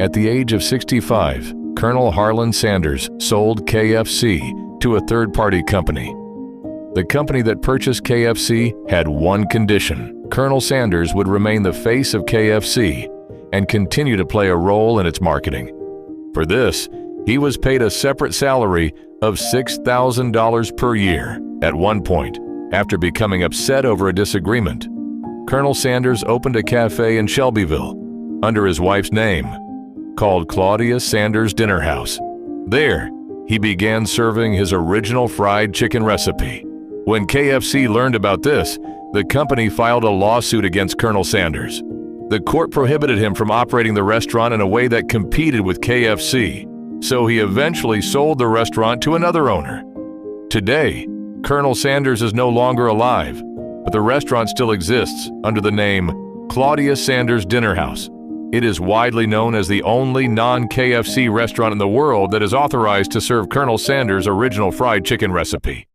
At the age of 65, Colonel Harlan Sanders sold KFC to a third-party company. The company that purchased KFC had one condition: Colonel Sanders would remain the face of KFC and continue to play a role in its marketing. For this, he was paid a separate salary of $6,000 per year. At one point, after becoming upset over a disagreement, Colonel Sanders opened a cafe in Shelbyville under his wife's name, called Claudia Sanders Dinner House. There, he began serving his original fried chicken recipe. When KFC learned about this, the company filed a lawsuit against Colonel Sanders. The court prohibited him from operating the restaurant in a way that competed with KFC, so he eventually sold the restaurant to another owner. Today, Colonel Sanders is no longer alive, but the restaurant still exists under the name Claudia Sanders Dinner House. It is widely known as the only non-KFC restaurant in the world that is authorized to serve Colonel Sanders' original fried chicken recipe.